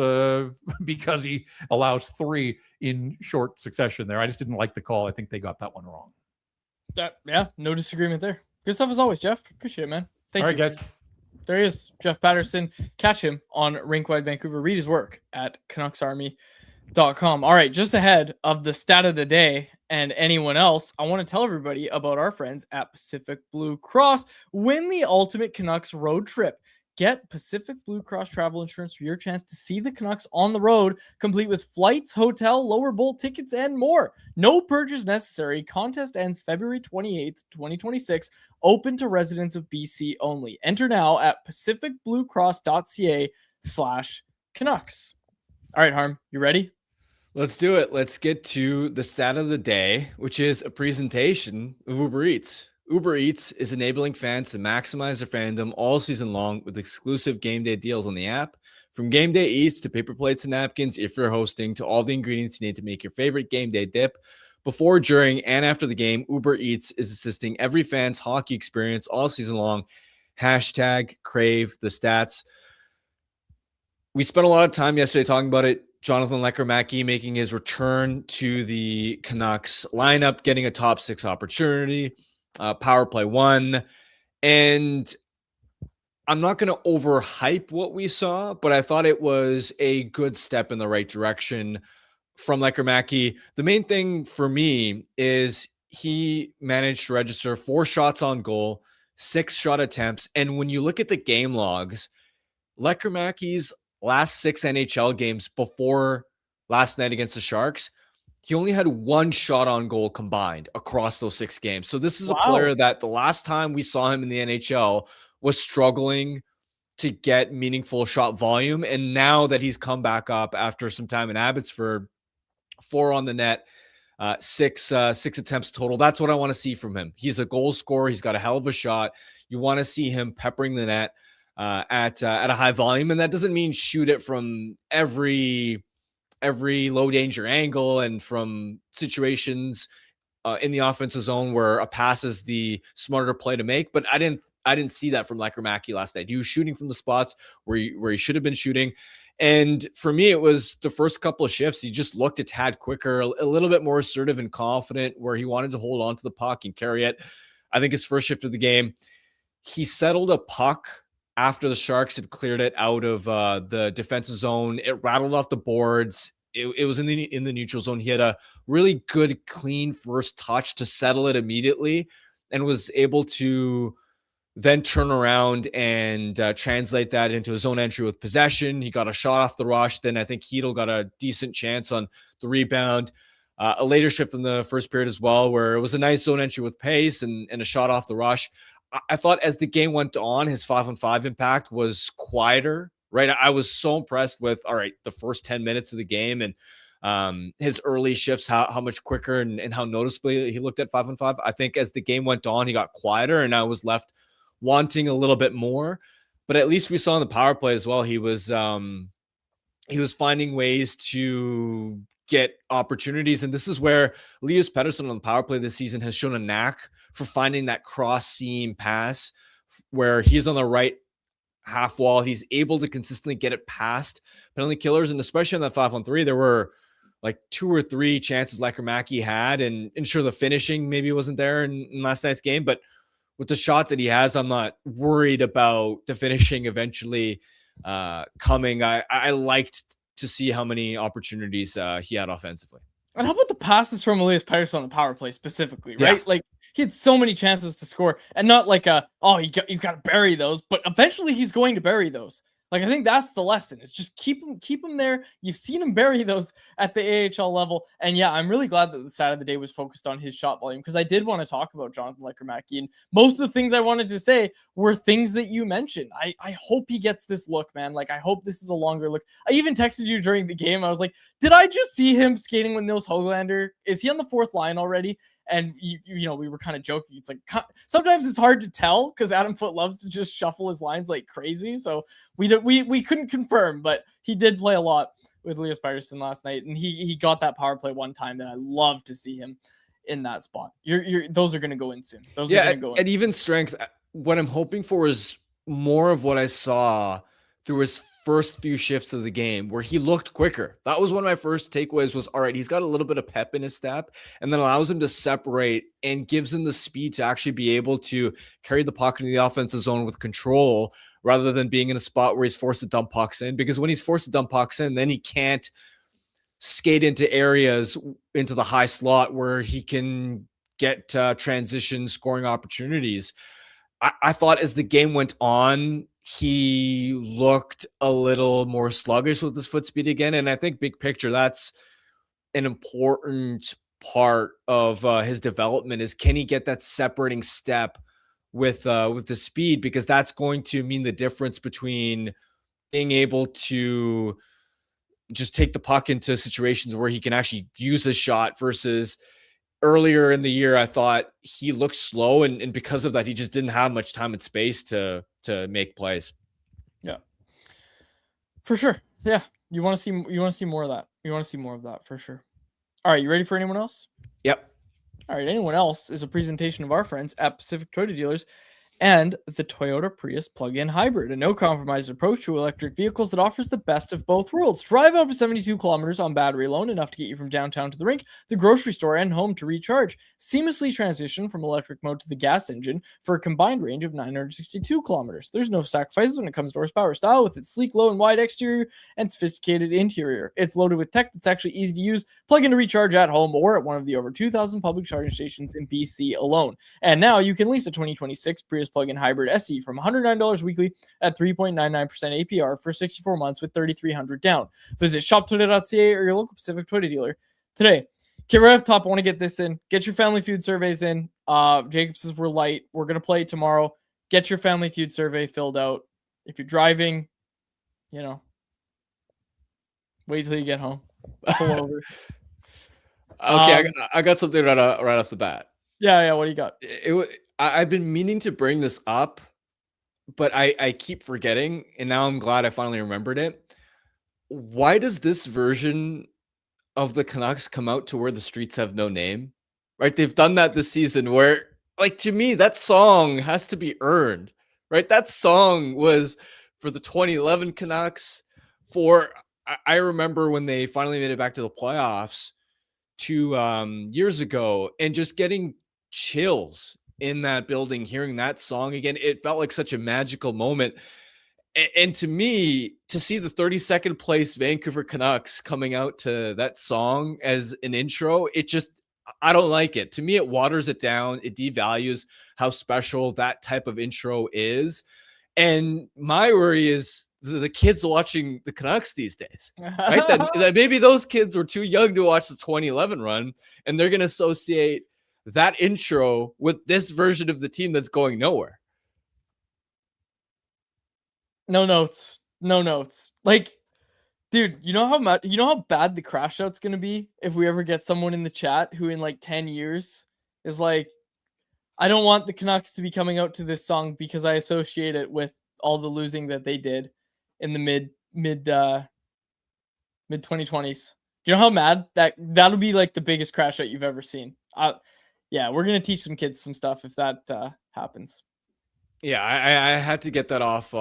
because he allows 3 in short succession there. I just didn't like the call. I think they got that one wrong. Yeah, no disagreement there. Good stuff as always, Jeff. Appreciate it, man. Thank you. All right, guys. There he is, Jeff Patterson. Catch him on Rinkwide Vancouver. Read his work at CanucksArmy.com. All right, just ahead of the stat of the day and anyone else, I want to tell everybody about our friends at Pacific Blue Cross. Win the ultimate Canucks road trip. Get Pacific Blue Cross travel insurance for your chance to see the Canucks on the road, complete with flights, hotel, lower bowl tickets, and more. No purchase necessary. Contest ends February 28th, 2026. Open to residents of BC only. Enter now at pacificbluecross.ca/Canucks. All right, Harm, you ready? Let's do it. Let's get to the stat of the day, which is a presentation of Uber Eats. Uber Eats is enabling fans to maximize their fandom all season long with exclusive game day deals on the app. From game day eats to paper plates and napkins, if you're hosting, to all the ingredients you need to make your favorite game day dip. Before, during, and after the game, Uber Eats is assisting every fan's hockey experience all season long. #crave the stats. We spent a lot of time yesterday talking about it. Jonathan Lekkerimäki making his return to the Canucks lineup, getting a top 6 opportunity, power play 1. And I'm not going to overhype what we saw, but I thought it was a good step in the right direction from Lekkerimäki. The main thing for me is he managed to register 4 shots on goal, 6 shot attempts. And when you look at the game logs, Lekkerimäki's last 6 NHL games before last night against the Sharks, he only had 1 shot on goal combined across those 6 games. So this is a player that the last time we saw him in the NHL was struggling to get meaningful shot volume. And now that he's come back up after some time in Abbotsford, 4 on the net, 6 attempts total. That's what I want to see from him. He's a goal scorer. He's got a hell of a shot. You want to see him peppering the net at a high volume. And that doesn't mean shoot it from every low danger angle and from situations in the offensive zone where a pass is the smarter play to make. But I didn't see that from Lekkerimäki last night. He was shooting from the spots where he should have been shooting. And for me, it was the first couple of shifts. He just looked a tad quicker, a little bit more assertive and confident, where he wanted to hold on to the puck and carry it. I think his first shift of the game, he settled a puck after the Sharks had cleared it out of the defensive zone. It rattled off the boards. It was in the neutral zone. He had a really good, clean first touch to settle it immediately and was able to then turn around and translate that into his own entry with possession. He got a shot off the rush. Then I think Chytil got a decent chance on the rebound. A later shift in the first period as well, where it was a nice zone entry with pace and a shot off the rush. I thought as the game went on, his 5-on-5 impact was quieter, right? I was so impressed with, the first 10 minutes of the game and his early shifts, how much quicker and how noticeably he looked at 5-on-5. I think as the game went on, he got quieter and I was left wanting a little bit more, but at least we saw in the power play as well. He was finding ways to get opportunities. And this is where Elias Patterson on the power play this season has shown a knack for finding that cross seam pass where he's on the right half wall. He's able to consistently get it past penalty killers. And especially on that 5-on-3, there were like 2 or 3 chances Lekkerimäki had, and sure, the finishing maybe wasn't there in last night's game, but with the shot that he has, I'm not worried about the finishing eventually coming. I liked to see how many opportunities he had offensively. And how about the passes from Elias Patterson on the power play specifically, right? Yeah. Like, he had so many chances to score, and not like you've got to bury those, but eventually he's going to bury those. Like, I think that's the lesson. Is just keep him there. You've seen him bury those at the AHL level. And yeah, I'm really glad that the side of the day was focused on his shot volume, because I did want to talk about Jonathan Lekkerimäki. And most of the things I wanted to say were things that you mentioned. I hope he gets this look, man. Like, I hope this is a longer look. I even texted you during the game. I was like, did I just see him skating with Nils Höglander? Is he on the 4th line already? And you know, we were kind of joking. It's like sometimes it's hard to tell because Adam Foote loves to just shuffle his lines like crazy. So we couldn't confirm, but he did play a lot with Elias Patterson last night, and he got that power play one time that I love to see him in that spot. Those are going to go in soon. Those are going to go in. At even strength, what I'm hoping for is more of what I saw through his first few shifts of the game, where he looked quicker. That was one of my first takeaways was, all right, he's got a little bit of pep in his step, and then allows him to separate and gives him the speed to actually be able to carry the puck into the offensive zone with control, rather than being in a spot where he's forced to dump pucks in. Because when he's forced to dump pucks in, then he can't skate into areas into the high slot where he can get transition scoring opportunities. I thought as the game went on, he looked a little more sluggish with his foot speed again. And I think big picture, that's an important part of his development is, can he get that separating step with the speed? Because that's going to mean the difference between being able to just take the puck into situations where he can actually use his shot versus earlier in the year, I thought he looked slow, and because of that, he just didn't have much time and space to make plays. Yeah, for sure. Yeah, you want to see more of that. You want to see more of that for sure. All right, you ready for anyone else? Yep. All right, anyone else is a presentation of our friends at Pacific Toyota Dealers. and the Toyota Prius plug-in hybrid, a no-compromise approach to electric vehicles that offers the best of both worlds. Drive up to 72 kilometers on battery alone, enough to get you from downtown to the rink, the grocery store, and home to recharge. Seamlessly transition from electric mode to the gas engine for a combined range of 962 kilometers. There's no sacrifices when it comes to horsepower or style with its sleek, low, and wide exterior and sophisticated interior. It's loaded with tech that's actually easy to use. Plug in to recharge at home or at one of the over 2,000 public charging stations in BC alone. And now you can lease a 2026 Prius plug-in hybrid SE from $109 weekly at 3.99% APR for 64 months with $3,300 down. Visit shoptoyota.ca or your local Pacific Toyota dealer today. Okay, right off top, I want to get this in. Get your Family Feud surveys in. Jacob says we're light. We're going to play tomorrow. Get your Family Feud survey filled out. If you're driving, wait till you get home. Pull over. Okay, I got something right off the bat. Yeah. What do you got? I've been meaning to bring this up, but I keep forgetting, and now I'm glad I finally remembered it. Why does this version of the Canucks come out to Where the Streets Have No Name? Right? They've done that this season where, like, to me, that song has to be earned, right? That song was for the 2011 Canucks. I remember when they finally made it back to the playoffs 2 years ago, and just getting chills in that building, hearing that song again. It felt like such a magical moment. And to me, to see the 32nd place Vancouver Canucks coming out to that song as an intro, I don't like it. To me, it waters it down. It devalues how special that type of intro is. And my worry is the kids watching the Canucks these days, right? that maybe those kids were too young to watch the 2011 run, and they're going to associate that intro with this version of the team that's going nowhere. No notes. Like, dude, you know how bad the crash out's gonna be if we ever get someone in the chat who in like 10 years is like, I don't want the Canucks to be coming out to this song because I associate it with all the losing that they did in the mid 2020s. You know how mad that'll be, like the biggest crash out you've ever seen. Yeah, we're gonna teach some kids some stuff if that happens. Yeah, I had to get that off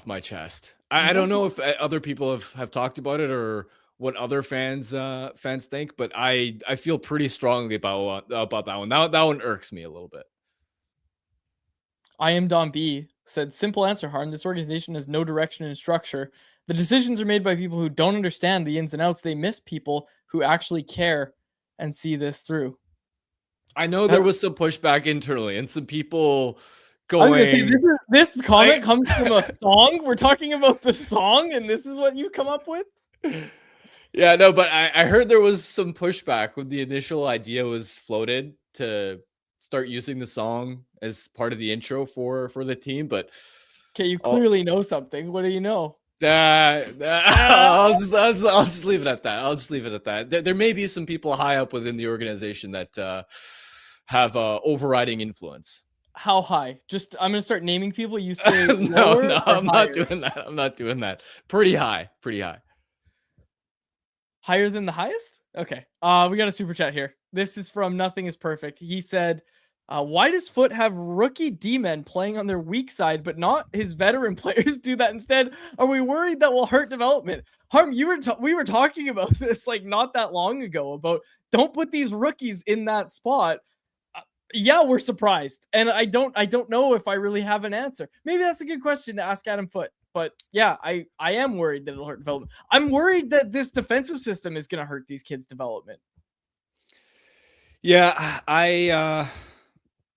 my chest. I don't know if other people have talked about it or what other fans think, but I feel pretty strongly about that one. That one irks me a little bit. I am Don B said, simple answer, Harm. This organization has no direction and structure. The decisions are made by people who don't understand the ins and outs. They miss people who actually care and see this through. I know there was some pushback internally and some people going. I was gonna say, this comment comes from a song. We're talking about the song, and this is what you come up with? Yeah, no, but I heard there was some pushback when the initial idea was floated to start using the song as part of the intro for the team. But okay, you clearly know something. What do you know? I'll just leave it at that. There may be some people high up within the organization that have overriding influence. How high? I'm gonna start naming people. You say no, I'm not doing that. Pretty high. Higher than the highest? Okay. We got a super chat here. This is from Nothing Is Perfect. He said, why does Foot have rookie D-men playing on their weak side, but not his veteran players do that instead? Are we worried that will hurt development? Harm, we were talking about this like not that long ago about don't put these rookies in that spot. Yeah, we're surprised. And I don't know if I really have an answer. Maybe that's a good question to ask Adam Foote. But yeah, I am worried that it'll hurt development. I'm worried that this defensive system is going to hurt these kids' development. Yeah, I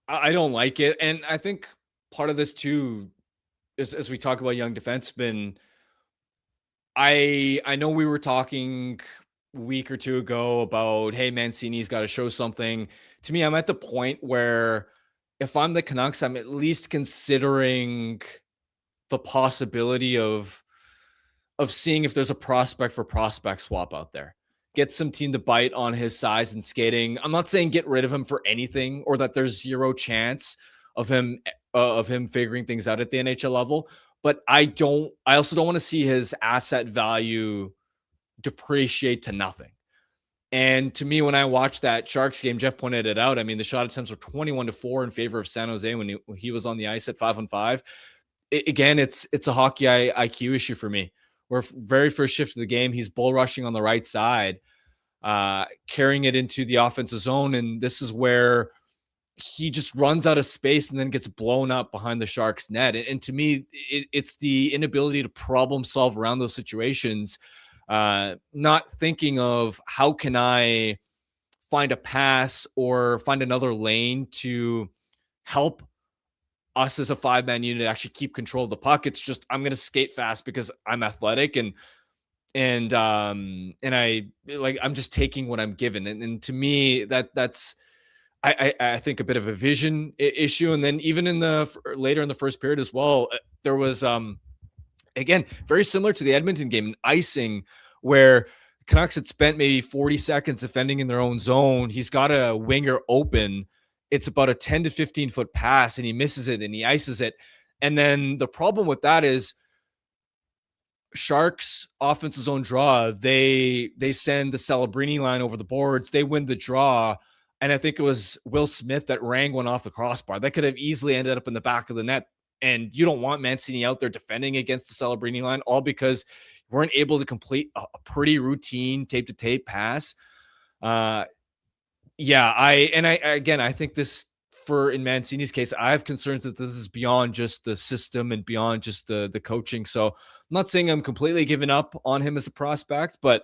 don't like it. And I think part of this too is, as we talk about young defensemen, I know we were talking a week or two ago about, hey, Mancini's got to show something. To me, I'm at the point where if I'm the Canucks, I'm at least considering the possibility of seeing if there's a prospect for prospect swap out there. Get some team to bite on his size and skating. I'm not saying get rid of him for anything or that there's zero chance of him figuring things out at the NHL level. But I also don't want to see his asset value depreciate to nothing. And to me, when I watched that Sharks game, Jeff pointed it out. I mean, the shot attempts were 21-4 in favor of San Jose when he was on the ice at 5-on-5. Again, it's a hockey IQ issue for me. Where very first shift of the game, he's bull rushing on the right side, carrying it into the offensive zone. And this is where he just runs out of space and then gets blown up behind the Sharks net. And to me, it's the inability to problem solve around those situations, not thinking of how can I find a pass or find another lane to help us as a 5-man unit actually keep control of the puck. It's just, I'm going to skate fast because I'm athletic and I like, I'm just taking what I'm given. And to me, that's, I think a bit of a vision issue. And then even in later in the first period as well, there was, again, very similar to the Edmonton game, an icing where Canucks had spent maybe 40 seconds defending in their own zone. He's got a winger open. It's about a 10 to 15 foot pass and he misses it and he ices it. And then the problem with that is Sharks offensive zone draw. They send the Celebrini line over the boards. They win the draw. And I think it was Will Smith that rang one off the crossbar. That could have easily ended up in the back of the net. And you don't want Mancini out there defending against the Celebrini line, all because you weren't able to complete a pretty routine tape-to-tape pass. I think this, in Mancini's case, I have concerns that this is beyond just the system and beyond just the coaching. So I'm not saying I'm completely giving up on him as a prospect, but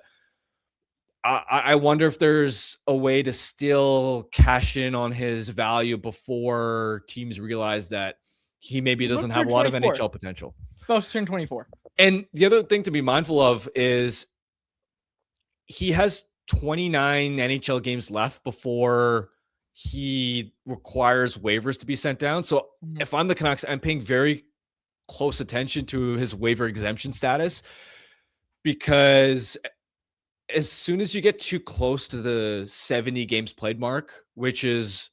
I wonder if there's a way to still cash in on his value before teams realize that he maybe doesn't have a lot of NHL potential. About to turn 24. And the other thing to be mindful of is he has 29 NHL games left before he requires waivers to be sent down. So if I'm the Canucks, I'm paying very close attention to his waiver exemption status, because as soon as you get too close to the 70 games played mark, which is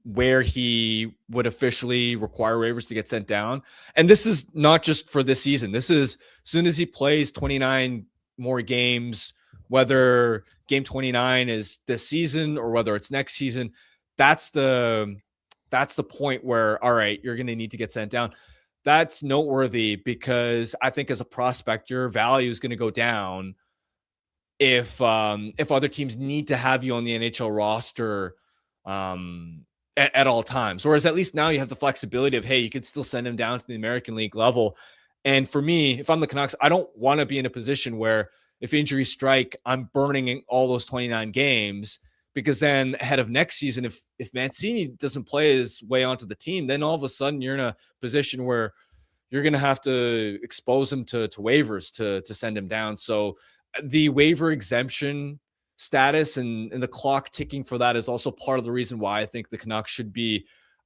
where he would officially require waivers to get sent down. And this is not just for this season. This is as soon as he plays 29 more games, whether game 29 is this season or whether it's next season, that's the point where, all right, you're going to need to get sent down. That's noteworthy because I think as a prospect, your value is going to go down if other teams need to have you on the NHL roster at all times. Whereas at least now you have the flexibility of, hey, you could still send him down to the American League level. And for me, if I'm the Canucks, I don't want to be in a position where if injuries strike, I'm burning all those 29 games, because then ahead of next season, if Mancini doesn't play his way onto the team, then all of a sudden you're in a position where you're going to have to expose him to waivers to send him down. So the waiver exemption status and the clock ticking for that is also part of the reason why I think the Canucks should be,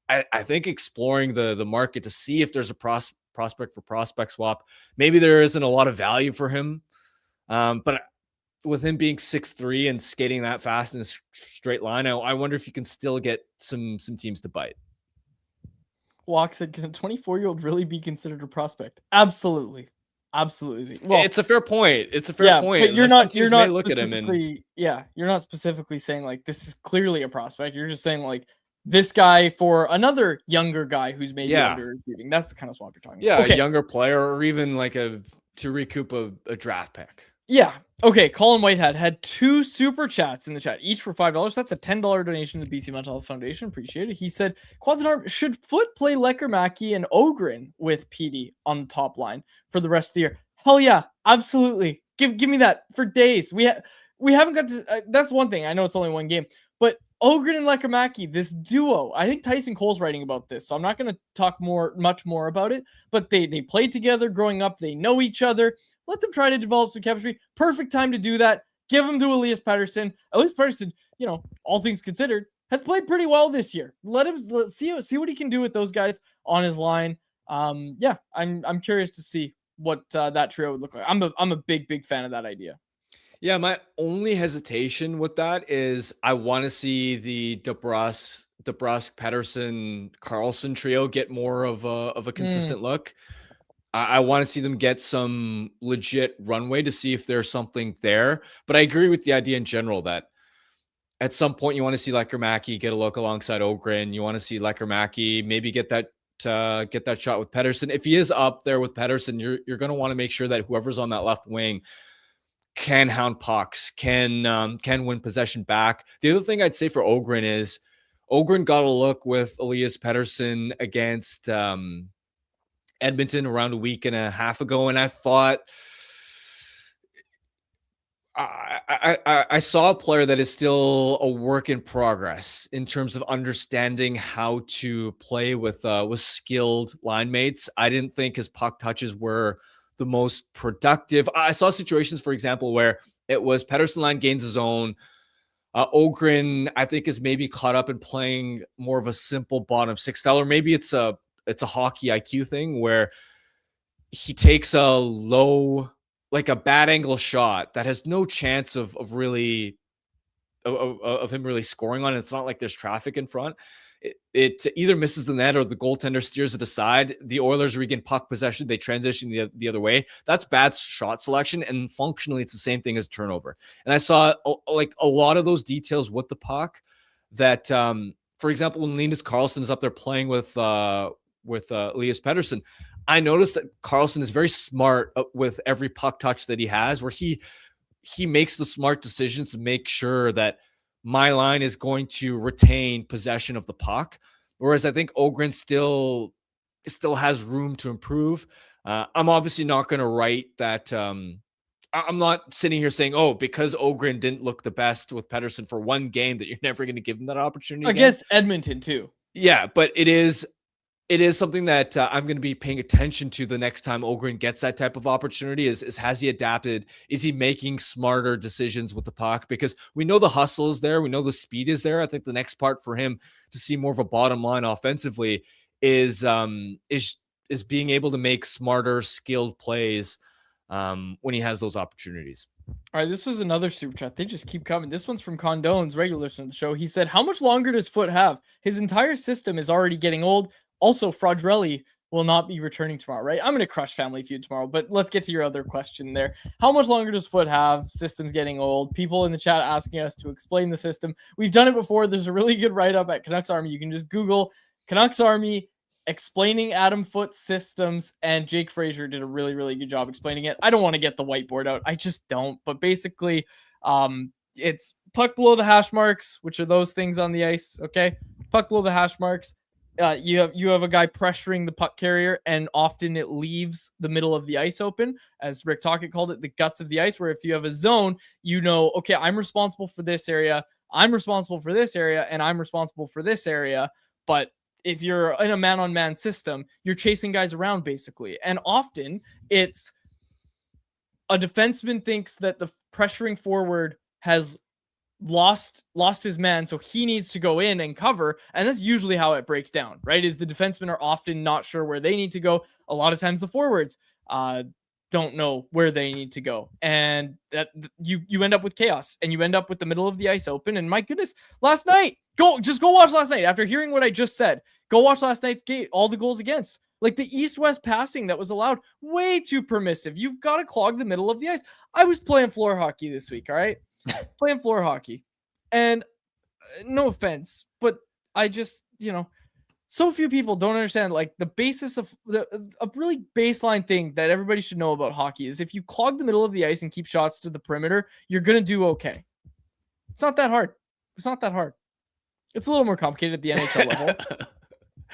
I think, exploring the market to see if there's a prospect for prospect swap. Maybe there isn't a lot of value for him, but with him being 6'3" and skating that fast in a straight line, I wonder if you can still get some teams to bite. Walk said, can a 24-year-old really be considered a prospect? Absolutely. Absolutely. Well, it's a fair point. It's a fair point. But you're not look at him and you're not specifically saying like this is clearly a prospect. You're just saying like this guy for another younger guy who's maybe underachieving. That's the kind of swap you're talking about. Yeah, okay. A younger player, or even like to recoup a draft pick. Yeah. Okay. Colin Whitehead had 2 super chats in the chat, each for $5. That's a $10 donation to the BC Mental Health Foundation. Appreciate it. He said, Quads and Arm, should Foot play Lecker-Mackey and Ogren with PD on the top line for the rest of the year? Hell yeah. Absolutely. Give me that for days. We haven't got to, that's one thing. I know it's only one game, but Ogren and Lecker-Mackey, this duo, I think Tyson Cole's writing about this, so I'm not going to talk much more about it, but they played together growing up. They know each other. Let them try to develop some chemistry. Perfect time to do that. Give them to Elias Patterson. Elias Patterson, all things considered, has played pretty well this year. Let's see what he can do with those guys on his line. I'm curious to see what that trio would look like. I'm a big fan of that idea. Yeah, my only hesitation with that is I want to see the DeBrusk, Patterson, Carlson trio get more of a consistent look. I want to see them get some legit runway to see if there's something there. But I agree with the idea in general that at some point you want to see Lekkerimäki get a look alongside Ogren. You want to see Lekkerimäki maybe get that shot with Paterson. If he is up there with Paterson, you're going to want to make sure that whoever's on that left wing can hound pucks, can win possession back. The other thing I'd say for Ogren is Ogren got a look with Elias Pettersson against Edmonton around a week and a half ago, and I thought I saw a player that is still a work in progress in terms of understanding how to play with skilled line mates. I didn't think his puck touches were the most productive. I saw situations, for example, where it was Patterson line gains his own. Ogren, I think, is maybe caught up in playing more of a simple bottom six style, or maybe it's a hockey IQ thing where he takes a low, like a bad angle shot that has no chance of him really scoring on it. It's not like there's traffic in front. It either misses the net or the goaltender steers it aside. The Oilers regain puck possession. They transition the other way. That's bad shot selection, and functionally it's the same thing as turnover. And I saw like a lot of those details with the puck that, for example, when Linus Karlsson is up there playing with Elias Pettersson, I noticed that Karlsson is very smart with every puck touch that he has, where he makes the smart decisions to make sure that my line is going to retain possession of the puck. Whereas I think Ogren still has room to improve. I'm obviously not going to write that. I'm not sitting here saying, oh, because Ogren didn't look the best with Patterson for one game, that you're never going to give him that opportunity against Edmonton too. Yeah, but it is something that I'm going to be paying attention to the next time Ogren gets that type of opportunity. Is has he adapted? Is he making smarter decisions with the puck? Because we know the hustle is there. We know the speed is there. I think the next part for him to see more of a bottom line offensively is being able to make smarter, skilled plays when he has those opportunities. All right, this is another super chat. They just keep coming. This one's from Condones, regular listener to the show. He said, how much longer does Foote have? His entire system is already getting old. Also, Fraudrelli will not be returning tomorrow, right? I'm going to crush Family Feud tomorrow, but let's get to your other question there. How much longer does Foote have? System's getting old. People in the chat asking us to explain the system. We've done it before. There's a really good write-up at Canucks Army. You can just Google Canucks Army explaining Adam Foote's systems, and Jake Frazier did a really, really good job explaining it. I don't want to get the whiteboard out. I just don't. But basically, it's puck below the hash marks, which are those things on the ice, okay? Puck below the hash marks. You have a guy pressuring the puck carrier, and often it leaves the middle of the ice open, as Rick Tocchet called it, the guts of the ice, where if you have a zone, you know, okay, I'm responsible for this area, I'm responsible for this area, and I'm responsible for this area. But if you're in a man-on-man system, you're chasing guys around, basically. And often it's a defenseman thinks that the pressuring forward has lost his man, so he needs to go in and cover, and that's usually how it breaks down, right? Is the defensemen are often not sure where they need to go. A lot of times the forwards don't know where they need to go, and that you end up with chaos, and you end up with the middle of the ice open. And my goodness, last night, go watch last night. After hearing what I just said, go watch last night's game. All the goals against, like the east-west passing that was allowed, way too permissive. You've got to clog the middle of the ice. I was playing floor hockey this week, all right? Playing floor hockey, and no offense, but I just, so few people don't understand, like, the basis of a really baseline thing that everybody should know about hockey is if you clog the middle of the ice and keep shots to the perimeter, you're going to do okay. It's not that hard. It's a little more complicated at the NHL level.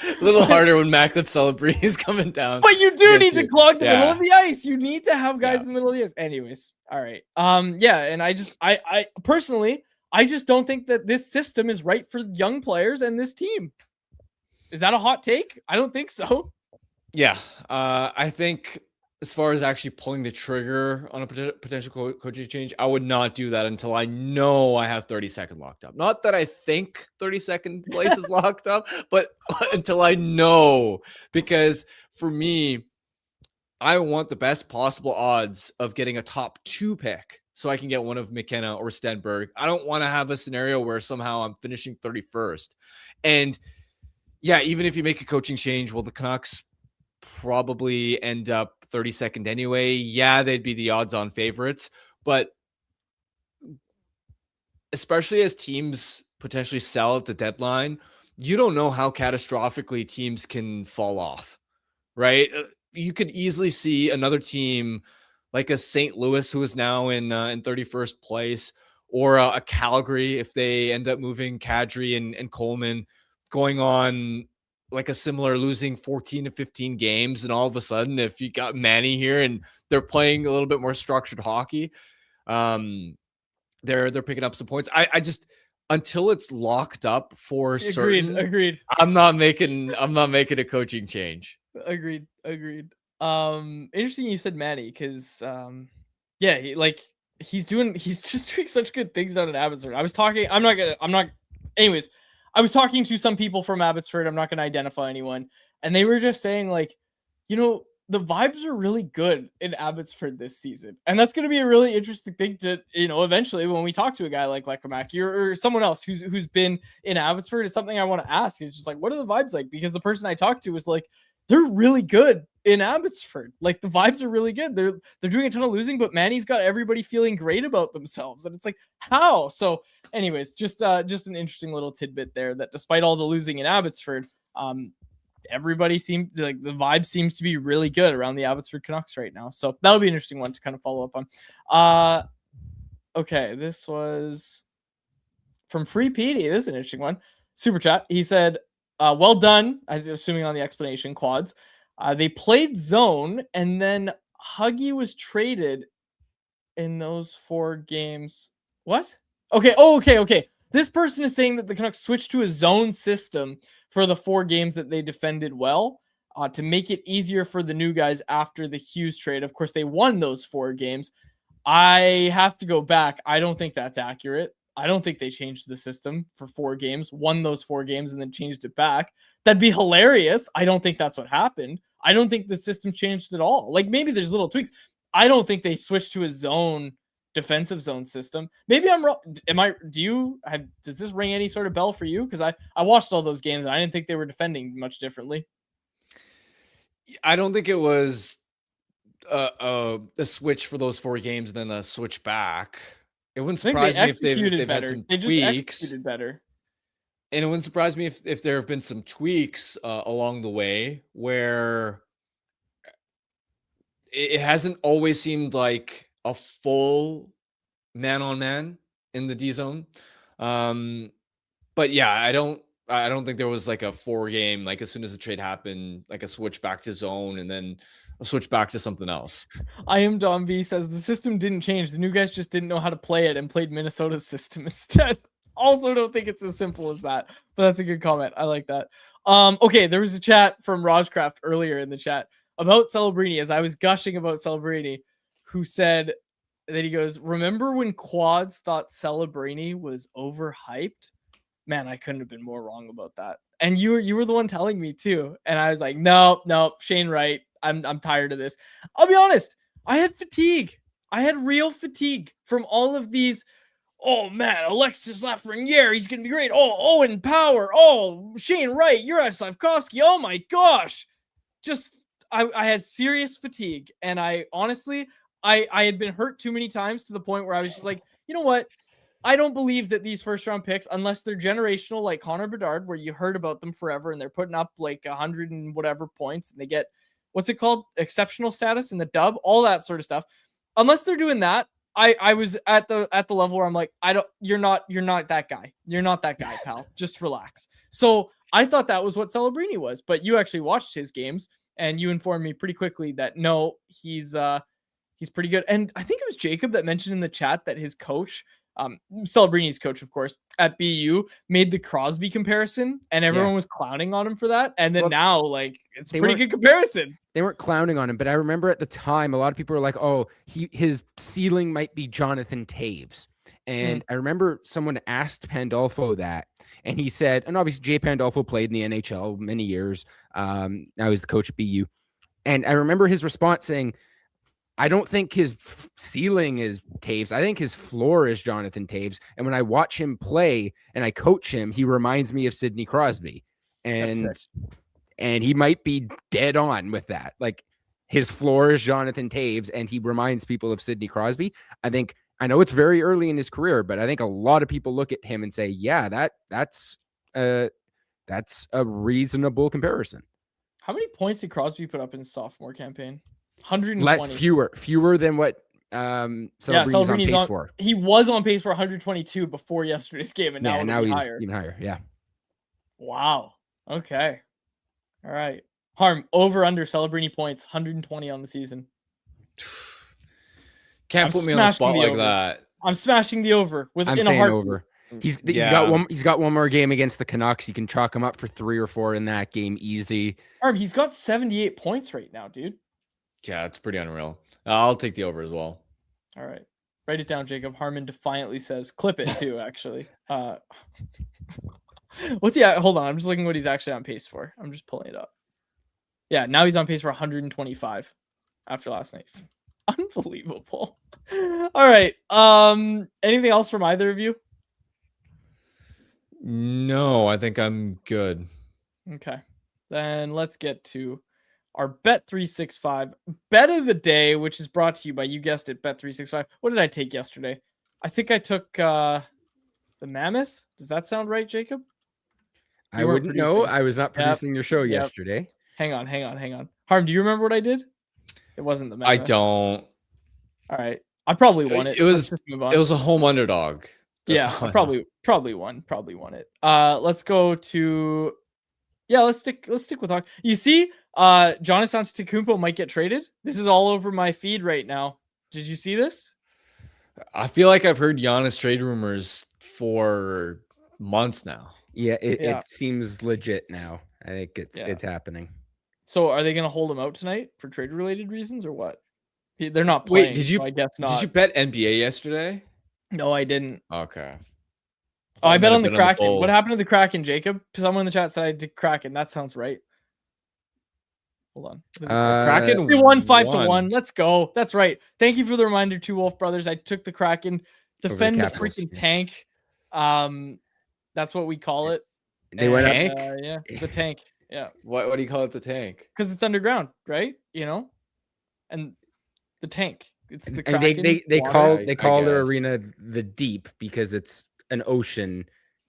A little harder when Macklin Celebrini is coming down. But you do need to clog the middle of the ice. You need to have guys in the middle of the ice. Anyways, all right. And I personally, I just don't think that this system is right for young players and this team. Is that a hot take? I don't think so. Yeah. I think as far as actually pulling the trigger on a potential coaching change, I would not do that until I know I have 30-second locked up. Not that I think 30-second place is locked up, but until I know. Because for me, I want the best possible odds of getting a top 2 pick so I can get one of McKenna or Stenberg. I don't want to have a scenario where somehow I'm finishing 31st. And yeah, even if you make a coaching change, will the Canucks probably end up 32nd anyway. Yeah, they'd be the odds-on favorites, but especially as teams potentially sell at the deadline, you don't know how catastrophically teams can fall off, right? You could easily see another team like a St. Louis, who is now in 31st place, or a Calgary, if they end up moving Kadri and Coleman, going on like a similar losing 14 to 15 games. And all of a sudden, if you got Manny here and they're playing a little bit more structured hockey, they're picking up some points. I just, until it's locked up for certain, Agreed. I'm not making a coaching change. Agreed. Interesting you said Manny, because yeah, he's just doing such good things down in Abbotsford. I was talking to some people from Abbotsford. I'm not gonna identify anyone, and they were just saying, like, the vibes are really good in Abbotsford this season, and that's going to be a really interesting thing to, eventually when we talk to a guy like Lekamaki or someone else who's been in Abbotsford. It's something I want to ask, is just like, what are the vibes like? Because the person I talked to was like, they're really good in Abbotsford. Like, the vibes are really good. They're doing a ton of losing, but Manny's got everybody feeling great about themselves, and it's like, how? So, anyways, just an interesting little tidbit there, that despite all the losing in Abbotsford, everybody seemed like the vibe seems to be really good around the Abbotsford Canucks right now. So that'll be an interesting one to kind of follow up on. Okay, this was from Free Petey. This is an interesting one. Super chat. He said, well done. I'm assuming on the explanation, quads. They played zone, and then Huggy was traded in those 4 games. What? Okay. Oh, okay. This person is saying that the Canucks switched to a zone system for the 4 games that they defended well, to make it easier for the new guys after the Hughes trade. Of course, they won those 4 games. I have to go back. I don't think that's accurate. I don't think they changed the system for 4 games, won those 4 games, and then changed it back. That'd be hilarious. I don't think that's what happened. I don't think the system changed at all. Like, maybe there's little tweaks. I don't think they switched to a defensive zone system. Maybe I'm wrong. Does this ring any sort of bell for you? Because I watched all those games and I didn't think they were defending much differently. I don't think it was a switch for those 4 games and then a switch back. It wouldn't surprise me if they've had some tweaks. Just executed better. And it wouldn't surprise me if there have been some tweaks along the way, where it hasn't always seemed like a full man-on-man in the D zone. But yeah, I don't think there was like a 4-game, like as soon as the trade happened, like a switch back to zone and then a switch back to something else. I am Dom V says the system didn't change. The new guys just didn't know how to play it and played Minnesota's system instead. Also don't think it's as simple as that, but that's a good comment. I like that. Okay, there was a chat from Rajcraft earlier in the chat about Celebrini, as I was gushing about Celebrini, who said that he goes, remember when Quads thought Celebrini was overhyped? Man, I couldn't have been more wrong about that. And you were the one telling me too. And I was like, no, Shane Wright. I'm tired of this. I'll be honest. I had fatigue. I had real fatigue from all of these. Oh man, Alexis Lafreniere, he's gonna be great. Oh, Owen Power. Oh, Shane Wright, Juraj Slavkovsky. Oh my gosh. I had serious fatigue. And I honestly, I had been hurt too many times to the point where I was just like, you know what? I don't believe that these first round picks, unless they're generational like Connor Bedard, where you heard about them forever and they're putting up like 100 and whatever points and they get, what's it called? Exceptional status in the dub, all that sort of stuff. Unless they're doing that, I was at the level where I'm like, you're not that guy. You're not that guy, pal. Just relax. So I thought that was what Celebrini was, but you actually watched his games and you informed me pretty quickly that no, he's pretty good. And I think it was Jacob that mentioned in the chat that his coach, Celebrini's coach, of course, at BU, made the Crosby comparison, and everyone was clowning on him for that. And then now, like, it's a pretty good comparison. They weren't clowning on him, but I remember at the time, a lot of people were like, "Oh, his ceiling might be Jonathan Taves." And I remember someone asked Pandolfo that, and he said, and obviously Jay Pandolfo played in the NHL many years. Now he's the coach at BU, and I remember his response saying, I don't think his ceiling is Taves. I think his floor is Jonathan Taves. And when I watch him play and I coach him, he reminds me of Sidney Crosby. And And he might be dead on with that. Like, his floor is Jonathan Taves, and he reminds people of Sidney Crosby. I know it's very early in his career, but I think a lot of people look at him and say, yeah, that's a reasonable comparison. How many points did Crosby put up in his sophomore campaign? 120. Fewer than what Celebrini's on pace for. He was on pace for 122 before yesterday's game, and now he's higher. even higher. Yeah. Wow. Okay. All right. Harm, over under Celebrini points, 120 on the season. Can't put me on the spot like that. I'm smashing the over I'm saying over. He's got one more game against the Canucks. You can chalk him up for 3 or 4 in that game easy. Harm, he's got 78 points right now, dude. Yeah, it's pretty unreal. I'll take the over as well. All right. Write it down, Jacob. Harmon defiantly says, clip it too, actually. What's he at? Hold on. I'm just looking what he's actually on pace for. I'm just pulling it up. Yeah, now he's on pace for 125 after last night. Unbelievable. All right. Anything else from either of you? No, I think I'm good. Okay. Then let's get to our Bet365 bet of the day, which is brought to you by, you guessed it, Bet365. What did I take yesterday? I think I took the Mammoth. Does that sound right, Jacob? I wouldn't know. I was not producing your show yesterday. Hang on. Harm, do you remember what I did? It wasn't the Mammoth. I don't. All right. I probably won it. It was a home underdog. That's probably won it. Let's go to let's stick with hockey. You see, Giannis Antetokounmpo might get traded. This is all over my feed right now. Did you see this? I feel like I've heard Giannis trade rumors for months now. Yeah, it seems legit now. I think it's happening. So are they going to hold him out tonight for trade related reasons or what? They're not playing. Wait, did you? So I guess not. Did you bet NBA yesterday? No, I didn't. Okay. Oh, I bet on the Kraken. What happened to the Kraken, Jacob? Someone in the chat said I did Kraken. That sounds right. Hold on. Kraken we won 5-1. Let's go. That's right. Thank you for the reminder, Two Wolf Brothers. I took the Kraken. Defend the freaking tank. That's what we call it. They went tank? Yeah, the tank. Yeah. What do you call it? The tank? Because it's underground, right? You know, and the tank. It's the and Kraken. They call their arena the Deep because it's an ocean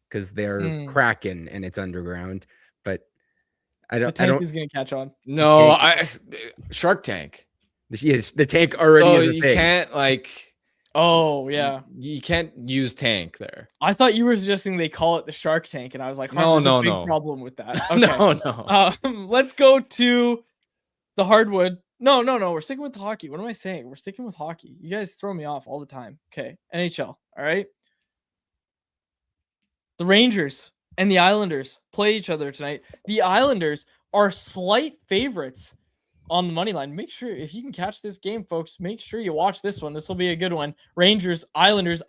because they're Kraken and it's underground. But the tank is gonna catch on. No, Shark Tank. The tank already is a thing. You can't like. Oh yeah, you can't use tank there. I thought you were suggesting they call it the Shark Tank, and I was like, no, problem with that. Okay. No. Let's go to the hardwood. No. We're sticking with the hockey. What am I saying? We're sticking with hockey. You guys throw me off all the time. Okay, NHL. All right. The Rangers and the Islanders play each other tonight. The Islanders are slight favorites on the money line. Make sure, if you can catch this game, folks, make sure you watch this one. This will be a good one. Rangers, Islanders,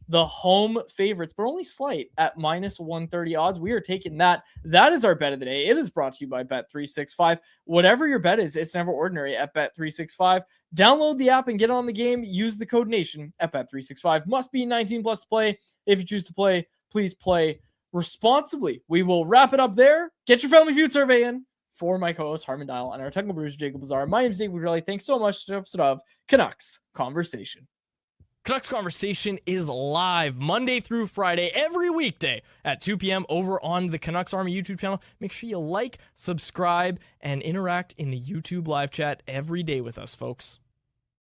the home favorites, but only slight at minus 130 odds. We are taking that. That is our bet of the day. It is brought to you by Bet365. Whatever your bet is, it's never ordinary at Bet365. Download the app and get on the game. Use the code NATION at Bet365. Must be 19 plus to play. If you choose to play, please play responsibly. We will wrap it up there. Get your Family Feud survey in. For my co-host Harmon Dial and our technical producer Jacob Lazar, my name is Dave Woodrelli. Thanks so much to the episode of Canucks Conversation. Canucks Conversation is live Monday through Friday, every weekday at 2 p.m. over on the Canucks Army YouTube channel. Make sure you like, subscribe, and interact in the YouTube live chat every day with us, folks.